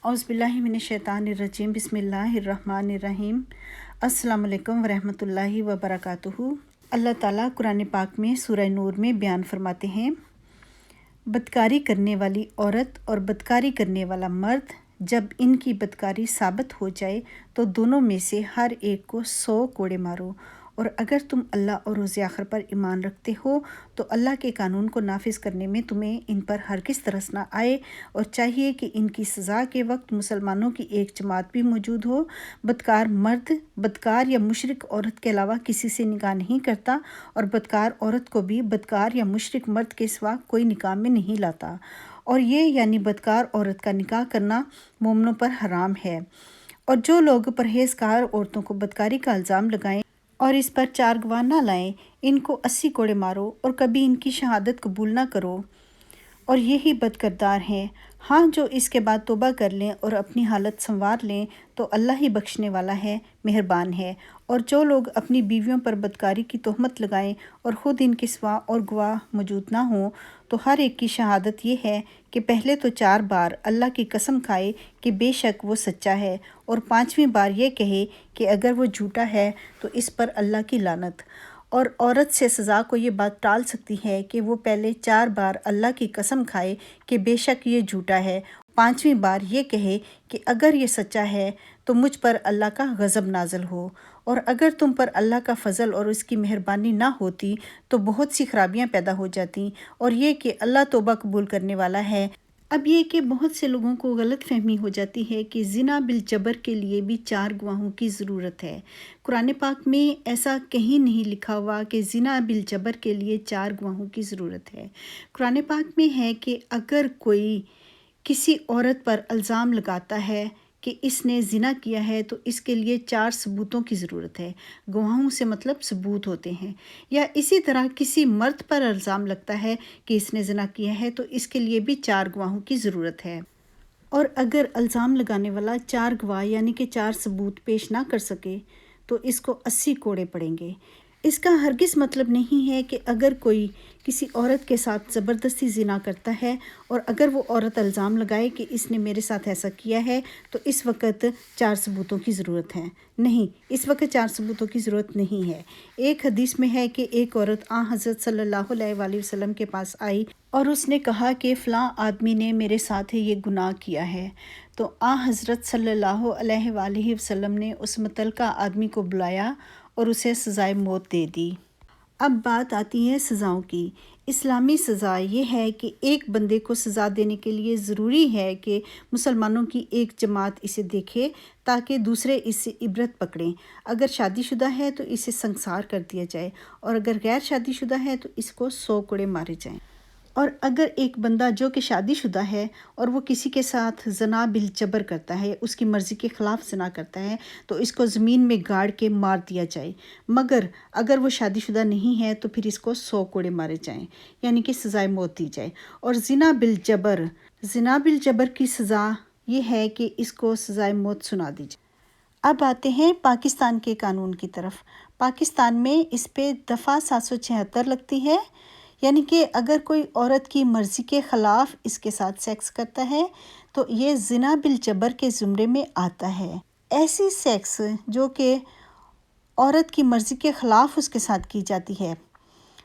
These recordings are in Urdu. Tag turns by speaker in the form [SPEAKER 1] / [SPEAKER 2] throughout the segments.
[SPEAKER 1] اعوذ باللہ من الشیطان الرجیم بسم اللہ الرحمن الرحیم۔ السلام علیکم ورحمۃ اللہ وبرکاتہ۔ اللہ تعالیٰ قرآن پاک میں سورہ نور میں بیان فرماتے ہیں، بدکاری کرنے والی عورت اور بدکاری کرنے والا مرد جب ان کی بدکاری ثابت ہو جائے تو دونوں میں سے ہر ایک کو 100 کوڑے مارو، اور اگر تم اللہ اور روز آخر پر ایمان رکھتے ہو تو اللہ کے قانون کو نافذ کرنے میں تمہیں ان پر ہرگز ترس نہ آئے، اور چاہیے کہ ان کی سزا کے وقت مسلمانوں کی ایک جماعت بھی موجود ہو۔ بدکار مرد بدکار یا مشرک عورت کے علاوہ کسی سے نکاح نہیں کرتا، اور بدکار عورت کو بھی بدکار یا مشرک مرد کے سوا کوئی نکاح میں نہیں لاتا، اور یہ یعنی بدکار عورت کا نکاح کرنا مومنوں پر حرام ہے۔ اور جو لوگ پرہیزگار عورتوں کو بدکاری کا الزام لگائیں اور اس پر 4 گواہ نہ لائیں، ان کو 80 کوڑے مارو اور کبھی ان کی شہادت قبول نہ کرو، اور یہی بدکردار ہیں۔ ہاں، جو اس کے بعد توبہ کر لیں اور اپنی حالت سنوار لیں تو اللہ ہی بخشنے والا ہے، مہربان ہے۔ اور جو لوگ اپنی بیویوں پر بدکاری کی تہمت لگائیں اور خود ان کے سوا اور گواہ موجود نہ ہوں تو ہر ایک کی شہادت یہ ہے کہ پہلے تو 4 بار اللہ کی قسم کھائے کہ بے شک وہ سچا ہے، اور 5ویں بار یہ کہے کہ اگر وہ جھوٹا ہے تو اس پر اللہ کی لعنت۔ اور عورت سے سزا کو یہ بات ٹال سکتی ہے کہ وہ پہلے 4 بار اللہ کی قسم کھائے کہ بے شک یہ جھوٹا ہے، 5ویں بار یہ کہے کہ اگر یہ سچا ہے تو مجھ پر اللہ کا غضب نازل ہو، اور اگر تم پر اللہ کا فضل اور اس کی مہربانی نہ ہوتی تو بہت سی خرابیاں پیدا ہو جاتیں، اور یہ کہ اللہ توبہ قبول کرنے والا ہے۔ اب یہ کہ بہت سے لوگوں کو غلط فہمی ہو جاتی ہے کہ زنا بالجبر کے لیے بھی 4 گواہوں کی ضرورت ہے۔ قرآن پاک میں ایسا کہیں نہیں لکھا ہوا کہ زنا بالجبر کے لیے 4 گواہوں کی ضرورت ہے۔ قرآن پاک میں ہے کہ اگر کوئی کسی عورت پر الزام لگاتا ہے کہ اس نے زنا کیا ہے تو اس کے لیے 4 ثبوتوں کی ضرورت ہے۔ گواہوں سے مطلب ثبوت ہوتے ہیں۔ یا اسی طرح کسی مرد پر الزام لگتا ہے کہ اس نے زنا کیا ہے تو اس کے لیے بھی 4 گواہوں کی ضرورت ہے۔ اور اگر الزام لگانے والا 4 گواہ یعنی کہ 4 ثبوت پیش نہ کر سکے تو اس کو 80 کوڑے پڑیں گے۔ اس کا ہرگز مطلب نہیں ہے کہ اگر کوئی کسی عورت کے ساتھ زبردستی زنا کرتا ہے اور اگر وہ عورت الزام لگائے کہ اس نے میرے ساتھ ایسا کیا ہے تو اس وقت 4 ثبوتوں کی ضرورت ہے۔ نہیں، اس وقت 4 ثبوتوں کی ضرورت نہیں ہے۔ ایک حدیث میں ہے کہ ایک عورت حضرت صلی اللہ علیہ وآلہ وسلم کے پاس آئی اور اس نے کہا کہ فلاں آدمی نے میرے ساتھ یہ گناہ کیا ہے، تو حضرت صلی اللہ علیہ وآلہ وسلم نے اس متعلقہ آدمی کو بلایا اور اسے سزائے موت دے دی۔ اب بات آتی ہے سزاؤں کی۔ اسلامی سزا یہ ہے کہ ایک بندے کو سزا دینے کے لیے ضروری ہے کہ مسلمانوں کی ایک جماعت اسے دیکھے تاکہ دوسرے اس سے عبرت پکڑیں۔ اگر شادی شدہ ہے تو اسے سنسار کر دیا جائے، اور اگر غیر شادی شدہ ہے تو اس کو 100 کوڑے مارے جائیں۔ اور اگر ایک بندہ جو کہ شادی شدہ ہے اور وہ کسی کے ساتھ زنا بالجبر کرتا ہے، اس کی مرضی کے خلاف زنا کرتا ہے، تو اس کو زمین میں گاڑ کے مار دیا جائے، مگر اگر وہ شادی شدہ نہیں ہے تو پھر اس کو 100 کوڑے مارے جائیں، یعنی کہ سزائے موت دی جائے۔ اور زنا بالجبر کی سزا یہ ہے کہ اس کو سزائے موت سنا دی جائے۔ اب آتے ہیں پاکستان کے قانون کی طرف۔ پاکستان میں اس پہ دفعہ 776 لگتی ہے، یعنی کہ اگر کوئی عورت کی مرضی کے خلاف اس کے ساتھ سیکس کرتا ہے تو یہ زنا بالجبر کے زمرے میں آتا ہے۔ ایسی سیکس جو کہ عورت کی مرضی کے خلاف اس کے ساتھ کی جاتی ہے،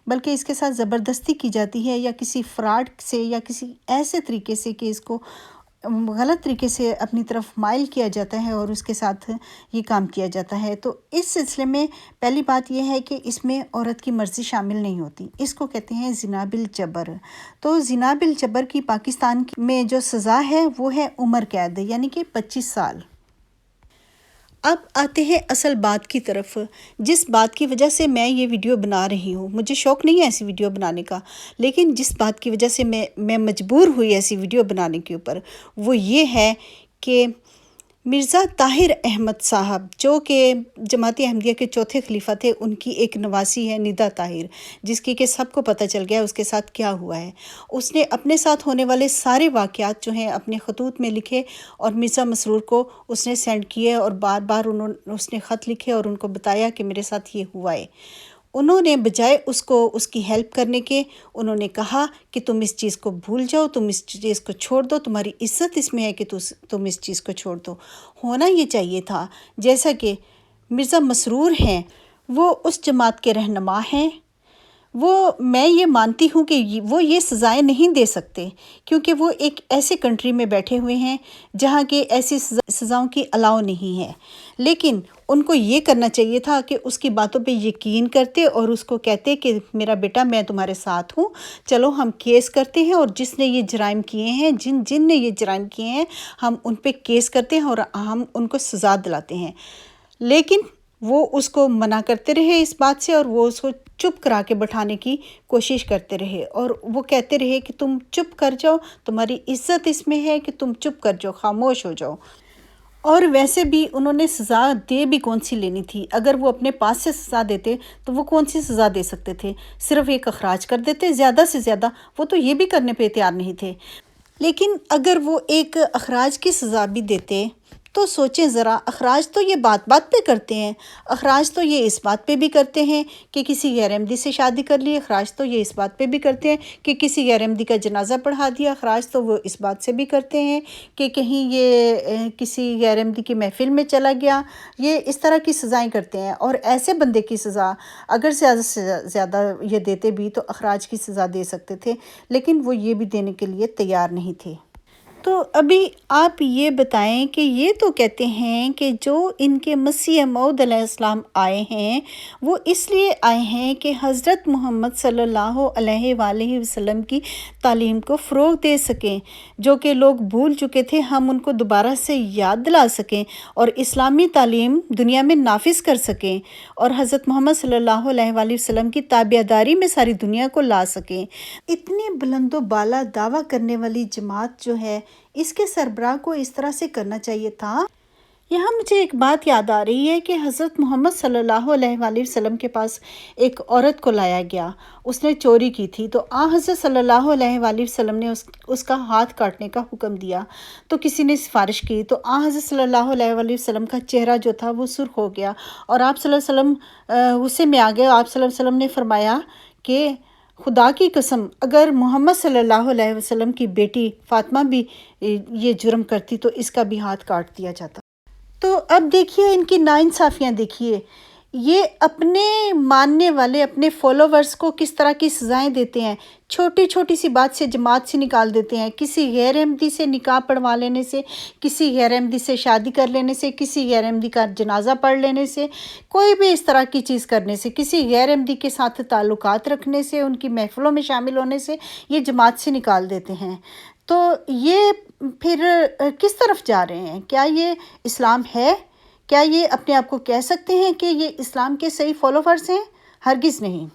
[SPEAKER 1] بلکہ اس کے ساتھ زبردستی کی جاتی ہے یا کسی فراڈ سے یا کسی ایسے طریقے سے کہ اس کو غلط طریقے سے اپنی طرف مائل کیا جاتا ہے اور اس کے ساتھ یہ کام کیا جاتا ہے، تو اس سلسلے میں پہلی بات یہ ہے کہ اس میں عورت کی مرضی شامل نہیں ہوتی۔ اس کو کہتے ہیں زنا بالجبر۔ تو زنا بالجبر کی پاکستان میں جو سزا ہے وہ ہے عمر قید، یعنی کہ 25 سال۔ اب آتے ہیں اصل بات کی طرف، جس بات کی وجہ سے میں یہ ویڈیو بنا رہی ہوں۔ مجھے شوق نہیں ہے ایسی ویڈیو بنانے کا، لیکن جس بات کی وجہ سے میں مجبور ہوئی ایسی ویڈیو بنانے کے اوپر، وہ یہ ہے کہ مرزا طاہر احمد صاحب جو کہ جماعت احمدیہ کے 4تھے خلیفہ تھے، ان کی ایک نواسی ہے ندا طاہر، جس کی کہ سب کو پتہ چل گیا اس کے ساتھ کیا ہوا ہے۔ اس نے اپنے ساتھ ہونے والے سارے واقعات جو ہیں اپنے خطوط میں لکھے اور مرزا مسرور کو اس نے سینڈ کیے، اور بار بار اس نے خط لکھے اور ان کو بتایا کہ میرے ساتھ یہ ہوا ہے۔ انہوں نے بجائے اس کو اس کی ہیلپ کرنے کے انہوں نے کہا کہ تم اس چیز کو بھول جاؤ، تم اس چیز کو چھوڑ دو، تمہاری عزت اس میں ہے کہ تم اس چیز کو چھوڑ دو۔ ہونا یہ چاہیے تھا، جیسا کہ مرزا مسرور ہیں، وہ اس جماعت کے رہنما ہیں، میں یہ مانتی ہوں کہ وہ یہ سزائیں نہیں دے سکتے، کیونکہ وہ ایک ایسے کنٹری میں بیٹھے ہوئے ہیں جہاں کے ایسی سزاؤں کی الاؤ نہیں ہے، لیکن ان کو یہ کرنا چاہیے تھا کہ اس کی باتوں پہ یقین کرتے اور اس کو کہتے کہ میرا بیٹا میں تمہارے ساتھ ہوں، چلو ہم کیس کرتے ہیں، اور جس نے یہ جرائم کیے ہیں، جن نے یہ جرائم کیے ہیں، ہم ان پہ کیس کرتے ہیں اور ہم ان کو سزا دلاتے ہیں۔ لیکن وہ اس کو منع کرتے رہے اس بات سے، اور وہ اس کو چپ کرا کے بٹھانے کی کوشش کرتے رہے، اور وہ کہتے رہے کہ تم چپ کر جاؤ، تمہاری عزت اس میں ہے کہ تم چپ کر جاؤ، خاموش ہو جاؤ۔ اور ویسے بھی انہوں نے سزا دے بھی کون سی لینی تھی؟ اگر وہ اپنے پاس سے سزا دیتے تو وہ کون سی سزا دے سکتے تھے؟ صرف ایک اخراج کر دیتے زیادہ سے زیادہ، وہ تو یہ بھی کرنے پہ تیار نہیں تھے۔ لیکن اگر وہ ایک اخراج کی سزا بھی دیتے تو سوچیں ذرا، اخراج تو یہ بات پہ کرتے ہیں، اخراج تو یہ اس بات پہ بھی کرتے ہیں کہ کسی غیر احمدی سے شادی کر لی، اخراج تو یہ اس بات پہ بھی کرتے ہیں کہ کسی غیر احمدی کا جنازہ پڑھا دیا، اخراج تو وہ اس بات سے بھی کرتے ہیں کہ کہیں یہ کسی غیر احمدی کی محفل میں چلا گیا، یہ اس طرح کی سزائیں کرتے ہیں۔ اور ایسے بندے کی سزا اگر زیادہ سے زیادہ یہ دیتے بھی تو اخراج کی سزا دے سکتے تھے، لیکن وہ یہ بھی دینے کے لیے تیار نہیں تھے۔ تو ابھی آپ یہ بتائیں کہ یہ تو کہتے ہیں کہ جو ان کے مسیح موعود علیہ السلام آئے ہیں وہ اس لیے آئے ہیں کہ حضرت محمد صلی اللہ علیہ وآلہ وسلم کی تعلیم کو فروغ دے سکیں، جو کہ لوگ بھول چکے تھے، ہم ان کو دوبارہ سے یاد دلا سکیں اور اسلامی تعلیم دنیا میں نافذ کر سکیں، اور حضرت محمد صلی اللہ علیہ وآلہ وسلم کی تابعداری میں ساری دنیا کو لا سکیں۔ اتنی بلند و بالا دعویٰ کرنے والی جماعت جو ہے، اس کے سربراہ کو اس طرح سے کرنا چاہیے تھا۔ یہاں مجھے ایک بات یاد آ رہی ہے کہ حضرت محمد صلی اللہ علیہ وآلہ وسلم کے پاس ایک عورت کو لایا گیا، اس نے چوری کی تھی، تو حضرت صلی اللہ علیہ وآلہ وسلم نے اس کا ہاتھ کاٹنے کا حکم دیا۔ تو کسی نے سفارش کی تو حضرت صلی اللہ علیہ وآلہ وسلم کا چہرہ جو تھا وہ سرخ ہو گیا، اور آپ صلی اللہ علیہ وسلم غصے میں آ گئے۔ آپ صلی اللہ علیہ وسلم نے فرمایا کہ خدا کی قسم اگر محمد صلی اللہ علیہ وسلم کی بیٹی فاطمہ بھی یہ جرم کرتی تو اس کا بھی ہاتھ کاٹ دیا جاتا۔ تو اب دیکھیے ان کی ناانصافیاں، دیکھیے یہ اپنے ماننے والے اپنے فالوورز کو کس طرح کی سزائیں دیتے ہیں، چھوٹی چھوٹی سی بات سے جماعت سے نکال دیتے ہیں، کسی غیر احمدی سے نکاح پڑھوا لینے سے، کسی غیر احمدی سے شادی کر لینے سے، کسی غیر احمدی کا جنازہ پڑھ لینے سے، کوئی بھی اس طرح کی چیز کرنے سے، کسی غیر احمدی کے ساتھ تعلقات رکھنے سے، ان کی محفلوں میں شامل ہونے سے یہ جماعت سے نکال دیتے ہیں۔ تو یہ پھر کس طرف جا رہے ہیں؟ کیا یہ اسلام ہے؟ کیا یہ اپنے آپ کو کہہ سکتے ہیں کہ یہ اسلام کے صحیح فالوورز ہیں؟ ہرگز نہیں۔